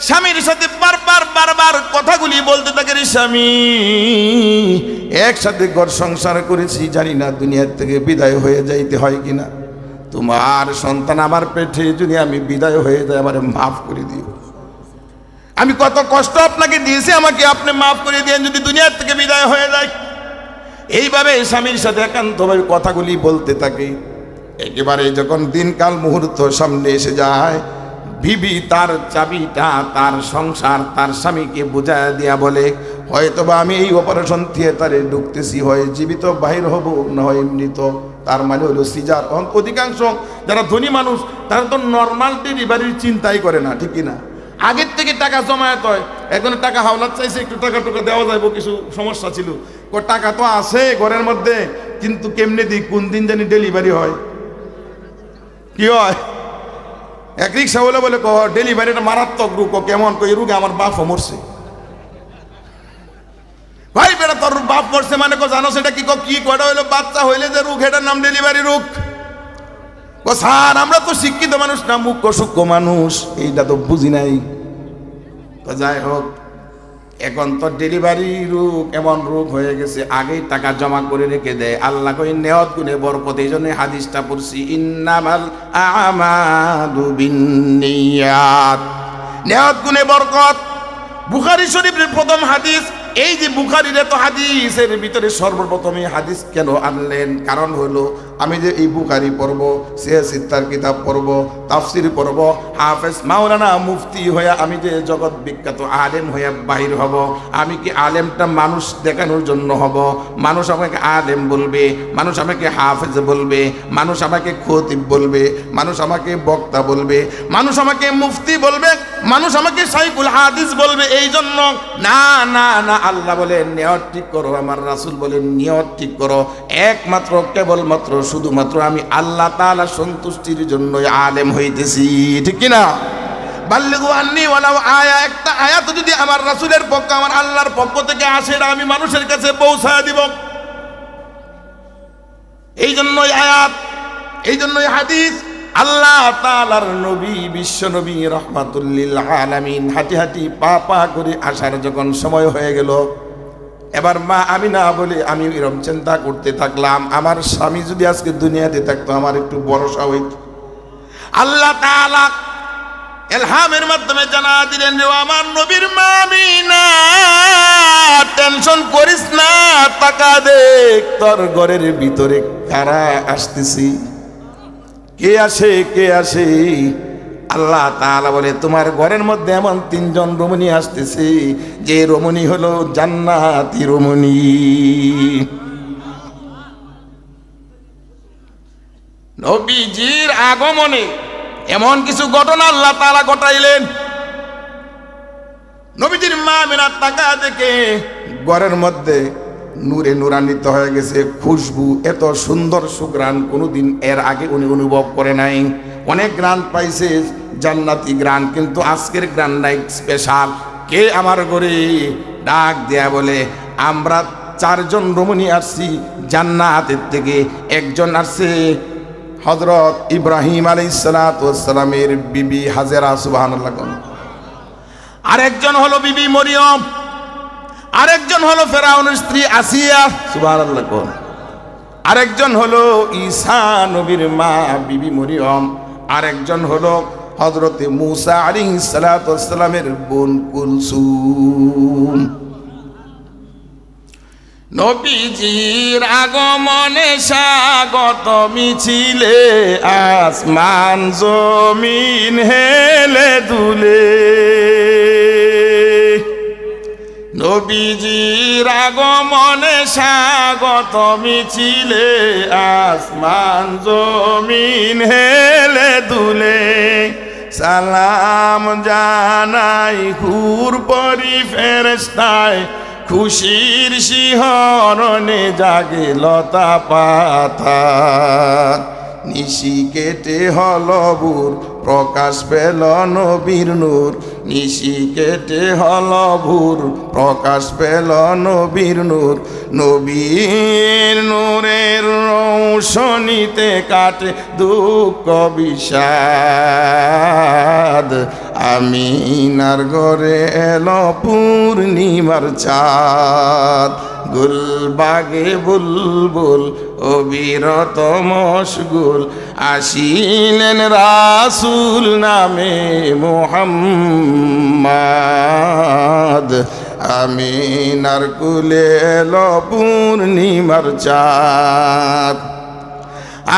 স্বামীর সাথে বারবার কথাগুলি বলতে থাকে, রে স্বামী, একসাথে ঘর সংসার করেছি, জানি না দুনিয়ার থেকে বিদায় হয়ে যাইতে হয় কিনা। তোমার সন্তান আমার পেটে যদি আমি বিদায় হয়ে যাই, আমারে মাফ করে দিও। আমি কত কষ্ট আপনাকে দিয়েছি, আমাকে আপনি মাফ করে দিয়েন যদি দুনিয়ার থেকে বিদায় হয়ে যায়। এইভাবে স্বামীর সাথে একান্তভাবে কথাগুলি বলতে থাকে। একেবারে যখন দিনকাল মুহূর্ত সামনে এসে যায়, বিবি তার চাবিটা, তার সংসার, তার স্বামীকে বুঝায় দিয়া বলে, হয়তোবা আমি এই অপারেশন থিয়েটারে ঢুকতেছি, হয় জীবিত বাহির হব, না হয় মৃত। তার মানে হলো সিজার। অধিকাংশ যারা ধনী মানুষ তারা তো নর্মাল ডেলিভারির চিন্তাই করে না, ঠিক কিনা? আগের থেকে টাকা জমায়েত হয়, এখন টাকা হাওলাত চাইছে, একটু টাকা টুকা দেওয়া যাবো, কিছু সমস্যা ছিল, টাকা তো আছে ঘরের মধ্যে, কিন্তু কেমনে দিই, কোন দিন জানি ডেলিভারি হয়, কি হয়। এক রিক্সা বলে বলে ডেলিভারিটা মারাত্মক রোগ। কেমন? এই রোগে আমার বাপও মরছে। ভাই বেটা, তোর বাপ মরছে মানে জানো সেটা কি? কি কয়টা হইলো বাচ্চা হইলে যে রোগ, এটার নাম ডেলিভারি রোগ। স্যার, আমরা তো শিক্ষিত মানুষ না, মুখ্য সূক্ষ্ম মানুষ, এইটা তো বুঝি নাই। তো যাই হোক, এখন তো ডেলিভারি রোগ এমন রোগ হয়ে গেছে, আগেই টাকা জমা করে রেখে দেয়। আল্লাহ কই নেয়ত গুনে বরকত। এই জন্য হাদিসটা পড়ছি, ইন্নামাল আমালু বিন্নিয়াত, নেয়ত গুনে বরকত। বুখারী শরীফের প্রথম হাদিস। এই যে বুখারীর এত হাদিসের ভিতরে সর্বপ্রথম এই হাদিস কেন আনলেন? কারণ হলো, আমি যে এই বুখারী পড়ব, সিয়াসিত্তার কিতাব পড়ব, তাফসির পড়ব, হাফেজ মাওলানা মুফতি হয়ে আমি যে জগৎ বিখ্যাত আলেম হয়ে বাহির হব, আমি কি আলেমটা মানুষ দেখানোর জন্য হব? মানুষ আমাকে আলেম বলবে, মানুষ আমাকে হাফেজ বলবে, মানুষ আমাকে খতিব বলবে, মানুষ আমাকে বক্তা বলবে, মানুষ আমাকে মুফতি বলবে, মানুষ আমাকে শাইখুল হাদিস বলবে। এই জন্য না না না, আল্লাহ বলেন নিয়ত ঠিক করো, আমার রাসূল বলেন নিয়ত ঠিক করো, একমাত্র কেবলমাত্র শুধুমাত্র আমি আল্লাহ তাআলা সন্তুষ্টির জন্য আলেম হইতেছি, ঠিক কিনা? বাল্লিগু আন্নি ওয়ালাউ আয়া, একটা আয়াত যদি আমার রাসূলের পক্ষ, আমার আল্লাহর পক্ষ থেকে আসে, আমি মানুষের কাছে পৌঁছায় দিব। এই জন্যই আয়াত, এই জন্যই হাদিস। আল্লাহ তাআলার নবী বিশ্ব নবী রাহমাতুল লিল আলামিন হাঁটি হাঁটি পা পা করে আসার যখন সময় হয়ে গেল, এবার মা আমিনা বলে আমি এরকম চিন্তা করতে থাকলাম, আমার স্বামী যদি আজকে দুনিয়াতে থাকতো আমার একটু ভরসা হইত। আল্লাহ তাআলা ইলহামের মাধ্যমে জানা দিলেন যে আমার নবীর মা আমিনা, টেনশন করিস না, তাকা দেখ তোর ঘরের ভিতরে কারা আসতেছি, কে আসে কে আসে। আল্লাহ তাআলা বলে তোমার ঘরের মধ্যে এমন 3 জন রমণী আসতেছে, যে রমণী হলো জান্নাতি রমণী। নবীজির আগমনে এমন কিছু ঘটনা আল্লাহ তাআলা ঘটাইলেন। নবীজির মা আমিনা তাকা দেখে ঘরের মধ্যে নূরে নূরান্বিত হয়ে গেছে, খুশবু, এত সুন্দর সুঘ্রাণ কোনোদিন এর আগে উনি অনুভব করে নাই। অনেক গ্রান পাইছে, জান্নাতি গ্রান, কিন্তু আজকের গ্রানটাই স্পেশাল। কে আমার ঘরে? ডাক দেয়া বলে আমরা 4 জন রমণী আসছি জান্নাতের থেকে। একজন আসছে হযরত ইব্রাহিম আলাইহিস সালাতু ওয়াস সালামের বিবি হাজেরা, সুবহানাল্লাহ। আরেকজন হলো বিবি মরিয়ম, আরেকজন হলো ফেরাউনের স্ত্রী আসিয়া, সুবহানাল্লাহ। আরেকজন হলো ঈসা নবীর মা বিবি মরিয়ম, আরেকজন হলো হযরতে মূসা আলাইহিস সালাতু ওয়াস সালামের বোন কুলসুম। নবীজির আগমনে স্বাগত মিছিলে আসমান জমিন হেলে দুলে। নবীজির আগমনে স্বাগত মিছিলে আসমান জমিন হেলে দুলে। সালাম জানাই হুর পরি ফেরেশতায়, খুশির শিহরণে জাগে লতা পাতা। নিশি কেটে হল ভোর, প্রকাশ পেল নবীর নূর। নিশি কেটে হল ভোর, প্রকাশ পেল নবীর নূর। নবীর নূরের রৌশনীতে কাটে দুঃখ বিষাদ। আমিনার ঘরে এলো পূর্ণিমার চাঁদ। গুলবাগে বুলবুল অবিরত মশগুল, আসিলেন রাসূল নামে মুহাম্মদ। আমিনার কুলে এলো পূর্ণিমার চাঁদ।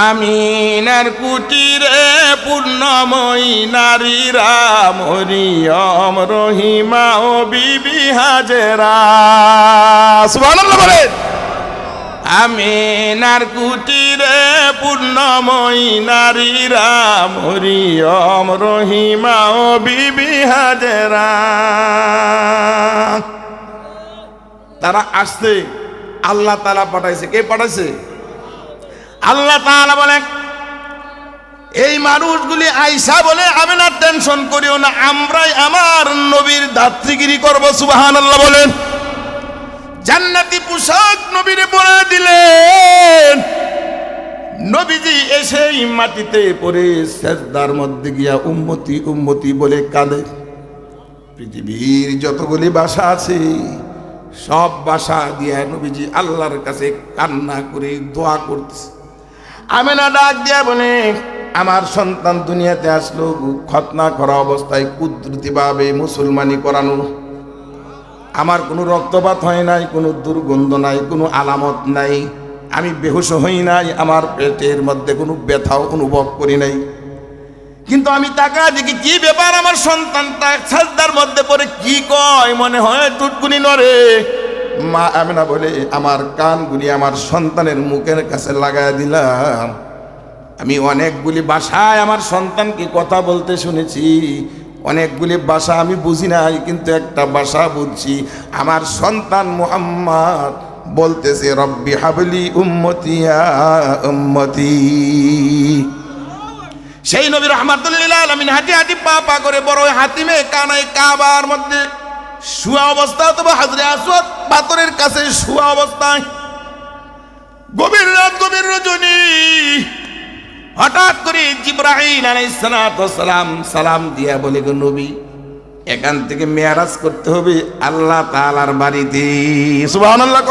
আমিনার কুটিরে পূর্ণময়ী নারীরা, মরিয়ম রহিমা ও বিবি হাজেরা, সুবহানাল্লাহ বলেন। আমিনার কুটিরে পূর্ণময়ী নারীরা, মরিয়ম রহিমা ও বিবি হাজেরা। তারা আসছে, আল্লাহ তাআলা পাঠাইছে। কে পাঠাইছে? আল্লাহ তাআলা বলেন এই মানুষগুলি আইসা বলে আমিনা টেনশন করিও না, আমরাই আমার নবীর দাত্রীগিরি করব, সুবহানাল্লাহ বলেন। জান্নাতি পোশাক নবীরে পরে দিলেন। নবীজি এসেই মাটিতে পড়ে সেজদার মধ্যে গিয়া উম্মতি উম্মতি বলে কাঁদে। পৃথিবীর যতগুলি ভাষা আছে সব ভাষা দিয়া নবীজি আল্লাহর কাছে কান্না করে দোয়া করতেছে। আমিনা ডাক দিয়া বলে আমার সন্তান দুনিয়াতে আসলো খতনা করা অবস্থায় কুদরতিভাবে মুসলমানি করানো। আমার কোনো রক্তপাত হয় নাই, কোনো দুর্গন্ধ নাই, কোনো আলামত নাই, আমি বেহুশ হই নাই, আমার পেটের মধ্যে কোনো ব্যথাও অনুভব করি নাই। কিন্তু আমি তাকা দেখি কি ব্যাপার, আমার সন্তানটা সাজদার মধ্যে পড়ে কি কয়, মনে হয় টুটকুনি নড়ে। মা আমিনা বলে আমার কানগুলি আমার সন্তানের মুখের কাছে লাগায় দিলাম। আমি অনেকগুলি ভাষায় আমার সন্তানকে কথা বলতে শুনেছি, অনেকগুলি ভাষা আমি বুঝি নাই, কিন্তু একটা ভাষা বুঝছি। আমার সন্তান মুহাম্মদ বলতেছে রব্বি হাবলি উম্মতি ইয়া উম্মতি। সেই নবী রাহমাতুল লিল আলামিন হাঁটি হাঁটি পা পা করে বড় হাতিমে কানায় কাবার মধ্যে শুয়া অবস্থা, অথবা হাজরে আসওয়াদ পাথরের কাছে শুয়া অবস্থায়, গভীর রাত, গভীর রজনী, হঠাৎ করে জিবরাইল আলাইহিস সালাম সালাম দিয়া বলে, গো নবী, এখান থেকে মেরাজ করতে হবে আল্লাহ তাআলার বাড়িতে। সুবহানাল্লাহ।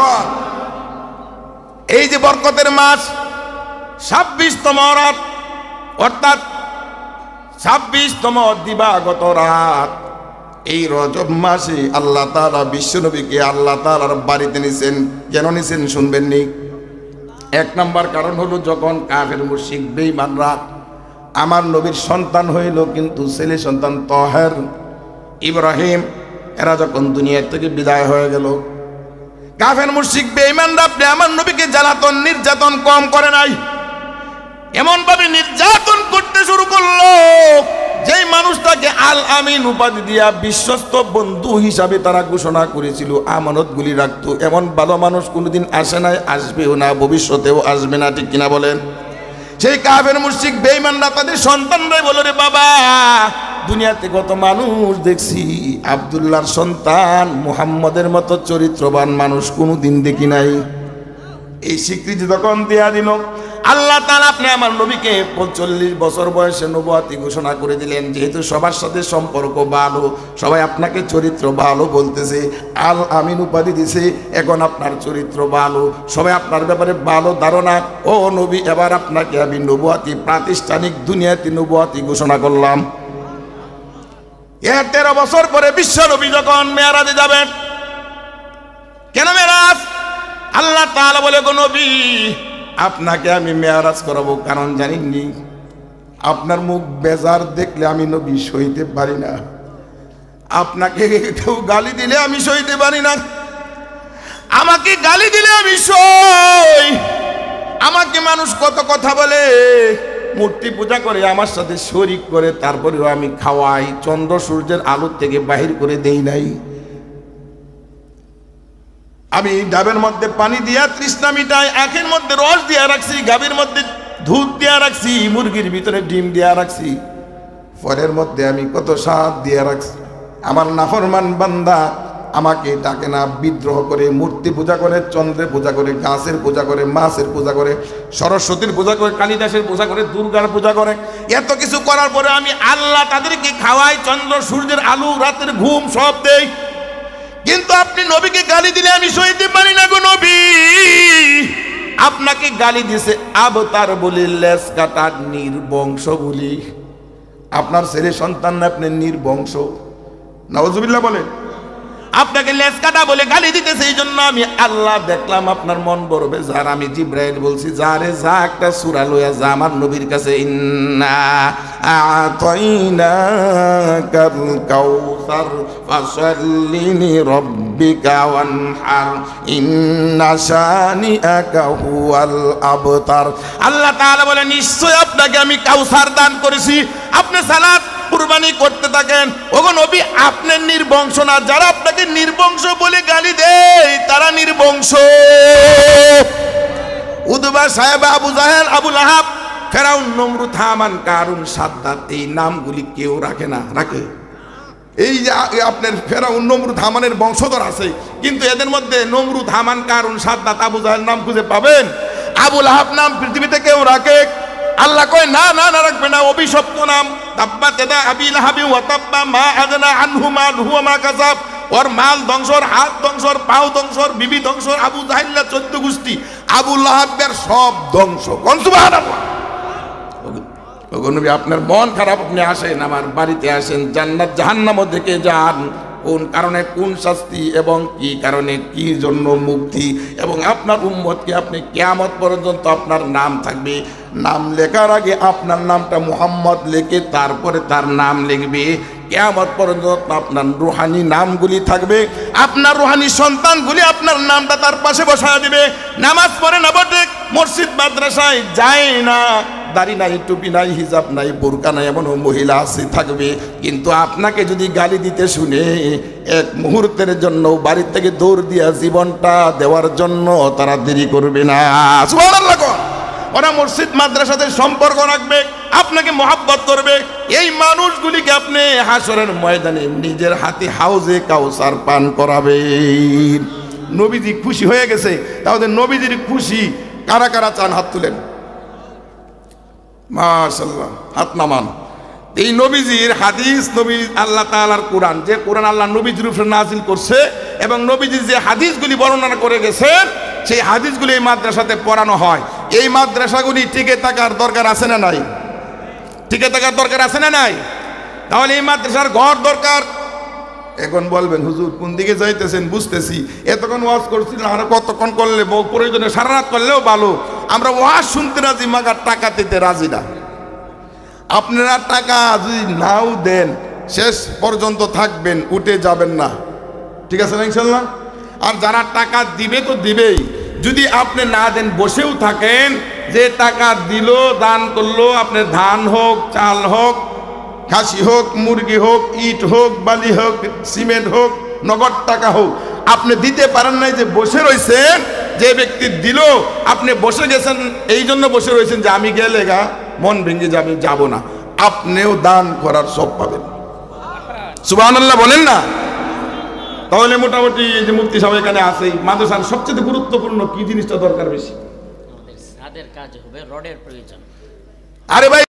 এই যে বরকতের মাস, 26তম রাত, অর্থাৎ 26তম দিবাগত রাত, এই রজব মাসে আল্লাহ তাআলা বিশ্বনবীকে আল্লাহ তাআলার বাড়িতে নিছেন। কেন নিছেন শুনবেন নি? এক নাম্বার কারণ হলো, যখন কাফের মুশরিক বেঈমানরা আমার নবীর সন্তান হইল, কিন্তু ছেলে সন্তান তাহের, ইব্রাহিম, এরা যখন দুনিয়া থেকে বিদায় হয়ে গেল, কাফের মুশরিক বেঈমানরা আপনি আমার নবীকে জ্বালাতন নির্যাতন কম করে নাই, এমন ভাবে নির্যাতন করতে শুরু করলো, যেই মানুষটাকে আল আমিন উপাধি দিয়া বিশ্বস্ত বন্ধু হিসাবে তারা ঘোষণা করেছিল, আমানতগুলি রাখতো, এমন ভালো মানুষ কোনোদিন আসে নাই, আসবেও না, ভবিষ্যতেও আসবে না। ঠিক কিনা বলেন? সেই কাফের মুশরিক বেঈমানরা তাদের সন্তানরাই বলে, রে বাবা, দুনিয়াতে কত মানুষ দেখছি, আব্দুল্লাহর সন্তান মুহাম্মদের মতো চরিত্রবান মানুষ কোনোদিন দেখি নাই। এই স্বীকৃতি তখন দেয়া দিল আল্লাহ তাআলা। আপনি আমার নবীকে 45 বছর বয়সে নবুয়তি ঘোষণা করে দিলেন। যেহেতু সবার সাথে সম্পর্ক ভালো, সবাই আপনাকে চরিত্র ভালো বলতেছে, আল আমিন উপাধি দিছে, এখন আপনার চরিত্র ভালো, সবাই আপনার ব্যাপারে ভালো ধারণা। ও নবী, এবার আপনাকে আমি নবুয়তি, প্রাতিষ্ঠানিক দুনিয়াতে নবুয়তি ঘোষণা করলাম। 13 বছর পরে বিশ্ব নবী যখন মেরাজে যাবেন, কেন মেরাজ? আল্লাহ তাআলা বলে, গো নবী, আপনাকে আমি মেরাজ করাবো, কারণ জানেননি, আপনার মুখ বেজার দেখলে আমি নবী সইতে পারি না, আপনাকে কেউ গালি দিলে আমি সইতে পারি না, আমাকে গালি দিলে আমি সই, আমাকে মানুষ কত কথা বলে, মূর্তি পূজা করে, আমার সাথে শরীক করে, তারপরেও আমি খাওয়াই, চন্দ্র সূর্যের আলো থেকে বাহির করে দেই নাই, আমি ডাবের মধ্যে পানি দিয়া তৃষ্ণা মিটাই, আখের মধ্যে রস দিয়া রাখছি, গাভীর মধ্যে দুধ দিয়া রাখছি, মুরগির ভিতরে ডিম দিয়া রাখছি, ফলের মধ্যে আমি কত স্বাদ দিয়া রাখছি। আমার নাফরমান বান্দা আমাকে ডাকে না, বিদ্রোহ করে, মূর্তি পূজা করে, চন্দ্রের পূজা করে, গাছের পূজা করে, মাছের পূজা করে, সরস্বতীর পূজা করে, কালিদাসের পূজা করে, দুর্গার পূজা করে। এত কিছু করার পরে আমি আল্লাহ তাদেরকে খাওয়াই, চন্দ্র সূর্যের আলো, রাতের ঘুম সব দেই, কিন্তু আপনি নবীকে গালি দিলে আমি সইতে পারি না। গো নবী, আপনাকে গালি দিছে আবতার বলি, লেজ কাটা নির্বংশ বলি, আপনার ছেলে সন্তান না, আপনি নির্বংশ। নাউজুবিল্লাহ বলে, আপনাকে লেজ কাটা বলে গালি দিতেছে। এই জন্য আমি আল্লাহ দেখলাম আপনার মন বড় বেজার, আমি জিব্রাইল বলছি, যা রে যা, একটা সূরা লইয়া যা আমার নবীর কাছে, ইন্না আতাইনাকাল কাউসার ফাসাল্লি লিরাব্বিকা ওয়ানহার ইন্না শানিআকা হুয়াল আবতার। আল্লাহ তাআলা বলে, নিশ্চয় আপনাকে আমি কাউসার দান করেছি, আপনি সালাত কুরবানি করতে থাকেন। ওগো নবী, আপনি নির্বংশ না, যারা আপনাকে নির্বংশ বলে গালি দেয় তারা নির্বংশ। উতবা, সাহেবা, আবু জাহেল, আবু লাহাব, ফেরাউন, নমরুদ, হামান, কারুন, সাদ্দাত, এই নামগুলি কেউ রাখে না? রাখে? এই যে আপনার ফেরাউন, নমরুদ, হামানের বংশধর আছে, কিন্তু এদের মধ্যে নমরুদ, হামান, কারুন, সাদ্দাত, আবু জাহেল নাম খুঁজে পাবেন? আবু লাহাব নাম পৃথিবীতে কেউ রাখে? আল্লাহ কয় না, না, না রাখবে না, অভিশপ্ত নাম। তাব্বাত ইয়াদা আবি লাহাবি ওয়া তাব্বা মা আগনা আনহু মালহু ওয়া মা কাসাব। ওর মাল ধ্বংস, হাত ধ্বংস, পাও ধ্বংস, বিবি ধ্বংস, আবু জাহিল্লা 14 গোষ্ঠী, আবু লাহাবের সব ধ্বংস। কোন সুবহানাল্লাহ। ওগো নবী, আপনার মন খারাপ, আপনি আসেন, আমার বাড়িতে আসেন, জান্নাত জাহান্নাম দেখে যান, কোন কারণে কোন শাস্তি এবং কি কারণে কি জন্য মুক্তি, এবং আপনার উম্মতকে আপনি কিয়ামত পর্যন্ত আপনার নাম থাকবে, নাম লেখার আগে আপনার নামটা মুহাম্মদ লিখে তারপরে তার নাম লিখবে, কিয়ামত পর্যন্ত আপনার রুহানি নামগুলি থাকবে, আপনার রুহানি সন্তানগুলি আপনার নামটা তার পাশে বসায় দিবে। নামাজ পড়ে না বটে, মসজিদ মাদ্রাসায় যায় না, দাড়ি নাই, টুপি নাই, হিজাব নাই, বোরকা নাই, এমনও মহিলা আছে থাকবে, কিন্তু আপনাকে যদি গালি দিতে শুনে এক মুহূর্তের জন্য বাড়ি থেকে দৌড় দিয়া জীবনটা দেওয়ার জন্য তারা দেরি করবে না। সুবহানাল্লাহ। ওরা মসজিদ মাদ্রাসাতে সম্পর্ক রাখবে, আপনাকে মহাব্বত করবে। এই মানুষগুলিকে আপনি হাসরের ময়দানে নিজের হাতে হাউজে কাউসার পান করাবেন। নবীজি খুশি হয়ে গেছে, তাহলে নবীজির খুশি কারা কারা চান? হাত তুলেন। মাশাআল্লাহ, হাত নামান। এই নবীজির হাদিস, নবী আল্লাহ তাআলার কোরআন, যে কোরআন আল্লাহ নবীজির উপরে নাজিল করছে এবং নবীজি যে হাদিসগুলি বর্ণনা করে গেছেন, সেই হাদিসগুলি এই মাদ্রাসাতে পড়ানো হয়। এই মাদ্রাসাগুলি টিকে থাকার দরকার আছে না নাই? টিকে থাকার দরকার আছে না নাই? তাহলে এই মাদ্রাসার ঘর দরকার। এখন বলবেন হুজুর কোন দিকে যাইতেছেন, বুঝতেছি, এতক্ষণ ওয়াজ করছিলেন, আর কতক্ষণ করলে প্রয়োজনে সারা রাত করলেও ভালো। আমরা ওয়াজ শুনতে রাজি, মাগার টাকা দিতে রাজি না। আপনারা টাকা যদি নাও দেন, শেষ পর্যন্ত থাকবেন, উঠে যাবেন না, ঠিক আছে না ইনশাল্লাহ? আর যারা টাকা দিবে তো দিবেই, যদি আপনি না দেন, বসেও থাকেন, যে টাকা দিল, দান করলো, আপনার ধান হোক, চাল হোক, খাসি হোক, মুরগি হোক, ইট হোক, বালি হোক, সিমেন্ট হোক, নগদ টাকা হোক, আপনি দিতে পারেন নাই, যে বসে রয়েছেন, যে ব্যক্তি দিল, আপনি বসে গেছেন, এই জন্য বসে রয়েছেন যে আমি গেলে গা মন ভেঙে যাবে, যাব না। আপনিও দান করার সব পাবেন। সুবহানাল্লাহ বলেন না? তাহলে মোটামুটি এই যে মুফতি সাহেব এখানে আছে, মাদ্রাসার সবচেয়ে গুরুত্বপূর্ণ কি জিনিসটা দরকার বেশি? আমাদের ছাদের কাজ হবে, রডের প্রয়োজন। আরে ভাই